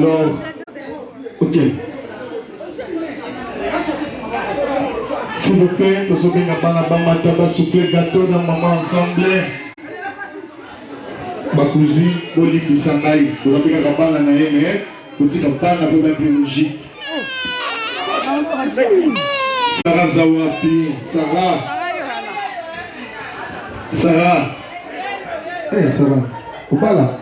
Alors, ok. S'il vous plaît, tous ceux qui n'ont pas la souffler gâteau dans maman ensemble. Bakuzi, Boli Bisangai, vous avez la bana na yeme, vous dites la bana pour la biologie. Sarah Zawapi, Sarah. Eh, Sarah, au bas là.